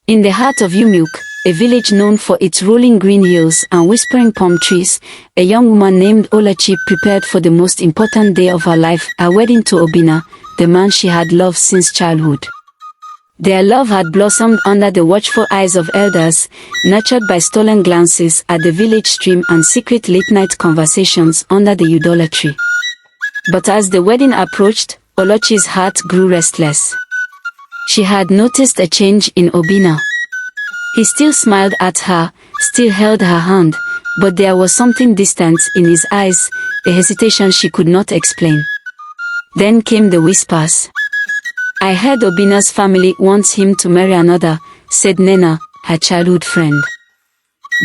In the heart of Umuk, a village known for its rolling green hills and whispering palm trees, a young woman named Olachi prepared for the most important day of her life, her wedding to Obinna, the man she had loved since childhood. Their love had blossomed under the watchful eyes of elders, nurtured by stolen glances at the village stream and secret late-night conversations under the udole tree. But as the wedding approached, Olachi's heart grew restless. She had noticed a change in Obinna. He still smiled at her, still held her hand, but there was something distant in his eyes, a hesitation she could not explain. Then came the whispers. "I heard Obinna's family wants him to marry another," said Nena, her childhood friend.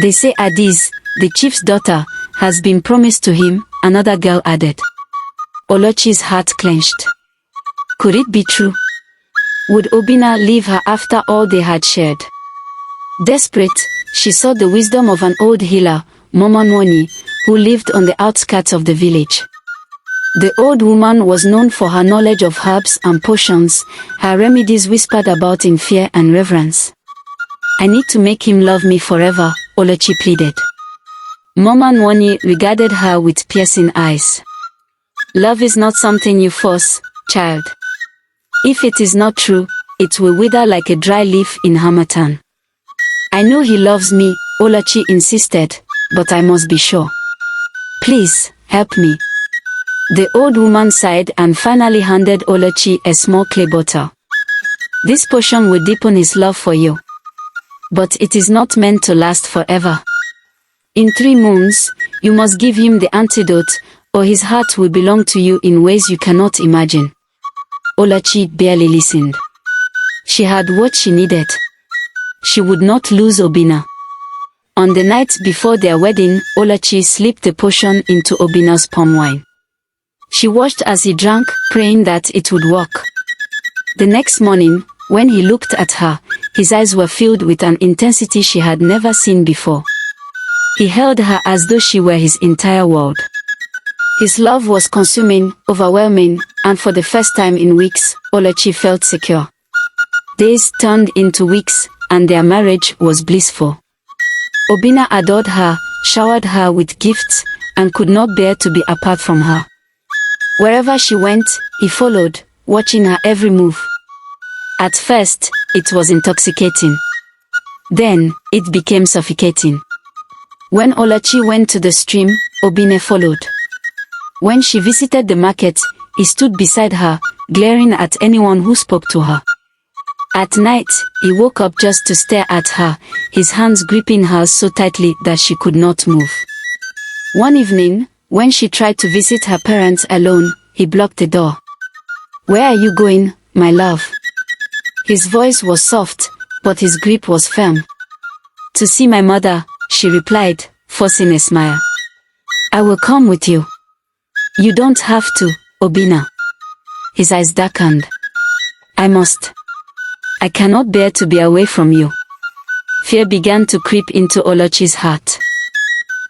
"They say Adiz, the chief's daughter, has been promised to him," another girl added. Olachi's heart clenched. Could it be true? Would Obinna leave her after all they had shared? Desperate, she sought the wisdom of an old healer, Mama Nwonyi, who lived on the outskirts of the village. The old woman was known for her knowledge of herbs and potions, her remedies whispered about in fear and reverence. "I need to make him love me forever," Olachi pleaded. Mama Nwonyi regarded her with piercing eyes. "Love is not something you force, child. If it is not true, it will wither like a dry leaf in harmattan." "I know he loves me," Olachi insisted, "but I must be sure. Please, help me." The old woman sighed and finally handed Olachi a small clay bottle. "This potion will deepen his love for you. But it is not meant to last forever. In 3 moons, you must give him the antidote, or his heart will belong to you in ways you cannot imagine." Olachi barely listened. She had what she needed. She would not lose Obinna. On the night before their wedding, Olachi slipped the potion into Obinna's palm wine. She watched as he drank, praying that it would work. The next morning, when he looked at her, his eyes were filled with an intensity she had never seen before. He held her as though she were his entire world. His love was consuming, overwhelming, and for the first time in weeks, Olachi felt secure. Days turned into weeks, and their marriage was blissful. Obinna adored her, showered her with gifts, and could not bear to be apart from her. Wherever she went, he followed, watching her every move. At first, it was intoxicating. Then, it became suffocating. When Olachi went to the stream, Obinna followed. When she visited the market, he stood beside her, glaring at anyone who spoke to her. At night, he woke up just to stare at her, his hands gripping hers so tightly that she could not move. One evening, when she tried to visit her parents alone, he blocked the door. "Where are you going, my love?" His voice was soft, but his grip was firm. "To see my mother," she replied, forcing a smile. "I will come with you." "You don't have to, Obinna." His eyes darkened. "I must. I cannot bear to be away from you." Fear began to creep into Olachi's heart.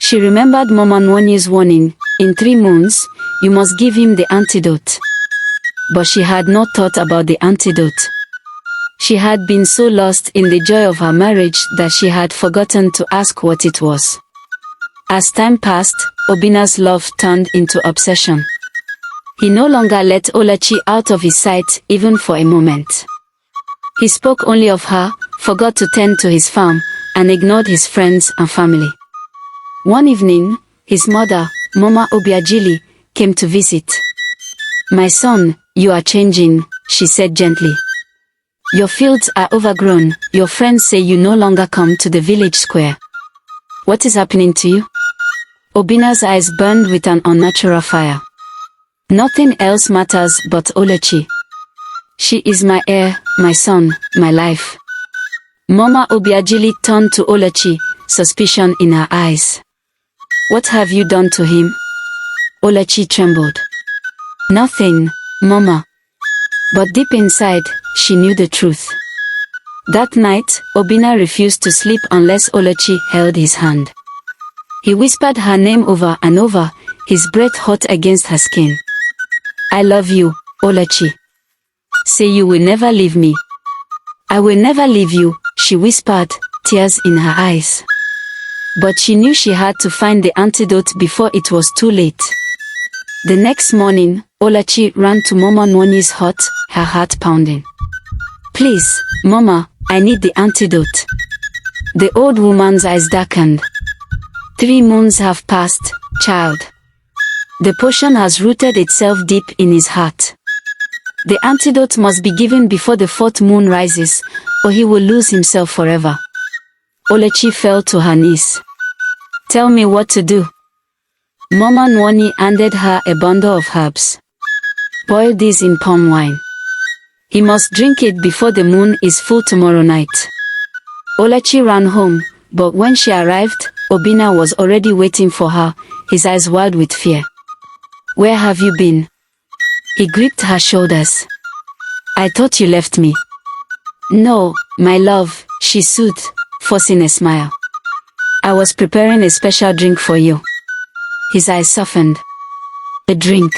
She remembered Mama Nwonyi's warning, "In 3 moons, you must give him the antidote." But she had not thought about the antidote. She had been so lost in the joy of her marriage that she had forgotten to ask what it was. As time passed, Obinna's love turned into obsession. He no longer let Olachi out of his sight even for a moment. He spoke only of her, forgot to tend to his farm, and ignored his friends and family. One evening, his mother, Mama Obiajili, came to visit. "My son, you are changing," she said gently. "Your fields are overgrown, your friends say you no longer come to the village square. What is happening to you?" Obinna's eyes burned with an unnatural fire. "Nothing else matters but Olachi. She is my heir, my son, my life." Mama Obiajili turned to Olachi, suspicion in her eyes. "What have you done to him?" Olachi trembled. "Nothing, Mama." But deep inside, she knew the truth. That night, Obinna refused to sleep unless Olachi held his hand. He whispered her name over and over, his breath hot against her skin. "I love you, Olachi. Say you will never leave me." "I will never leave you," she whispered, tears in her eyes. But she knew she had to find the antidote before it was too late. The next morning, Olachi ran to Mama Nwoni's hut, her heart pounding. Please, Mama, I need the antidote. The old woman's eyes darkened. 3 moons have passed, child. The potion has rooted itself deep in his heart. The antidote must be given before the 4th moon rises, or he will lose himself forever. Olachi fell to her knees. Tell me what to do. Mama Nwoni handed her a bundle of herbs. Boil this in palm wine. He must drink it before the moon is full tomorrow night. Olachi ran home, but when she arrived, Obinna was already waiting for her, his eyes wild with fear. Where have you been? He gripped her shoulders. I thought you left me. No, my love, she soothed, forcing a smile. I was preparing a special drink for you. His eyes softened. A drink?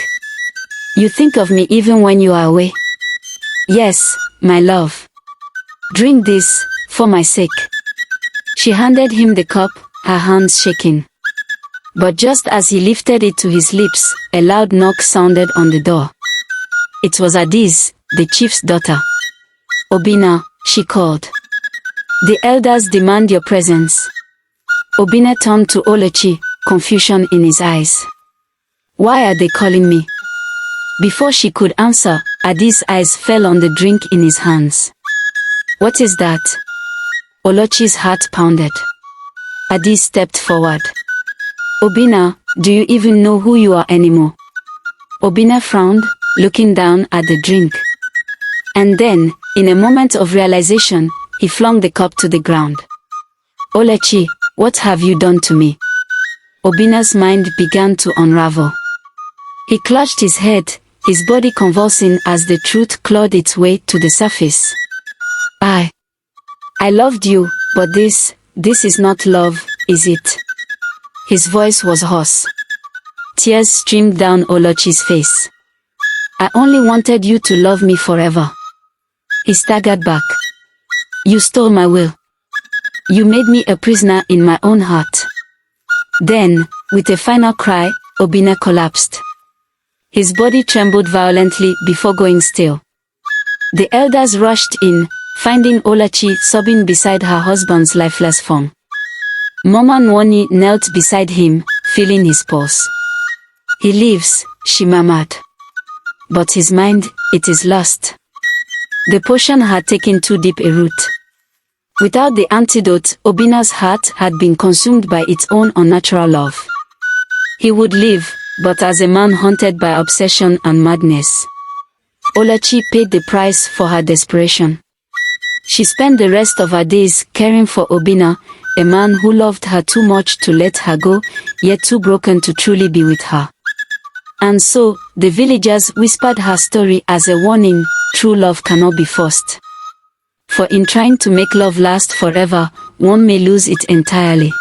You think of me even when you are away? Yes, my love. Drink this, for my sake. She handed him the cup, her hands shaking. But just as he lifted it to his lips, a loud knock sounded on the door. It was Adiz, the chief's daughter. Obinna, she called. The elders demand your presence. Obinna turned to Olachi, confusion in his eyes. Why are they calling me? Before she could answer, Adiz's eyes fell on the drink in his hands. What is that? Olachi's heart pounded. Adiz stepped forward. Obinna, do you even know who you are anymore? Obinna frowned, looking down at the drink. And then, in a moment of realization, he flung the cup to the ground. Olachi, what have you done to me? Obinna's mind began to unravel. He clutched his head, his body convulsing as the truth clawed its way to the surface. I loved you, but this is not love, is it? His voice was hoarse. Tears streamed down Olachi's face. I only wanted you to love me forever. He staggered back. You stole my will. You made me a prisoner in my own heart. Then, with a final cry, Obinna collapsed. His body trembled violently before going still. The elders rushed in, finding Olachi sobbing beside her husband's lifeless form. Mama Nwoni knelt beside him, feeling his pulse. He lives, she murmured. But his mind, it is lost. The potion had taken too deep a root. Without the antidote, Obinna's heart had been consumed by its own unnatural love. He would live, but as a man haunted by obsession and madness. Olachi paid the price for her desperation. She spent the rest of her days caring for Obinna, a man who loved her too much to let her go, yet too broken to truly be with her. And so, the villagers whispered her story as a warning: true love cannot be forced. For in trying to make love last forever, one may lose it entirely.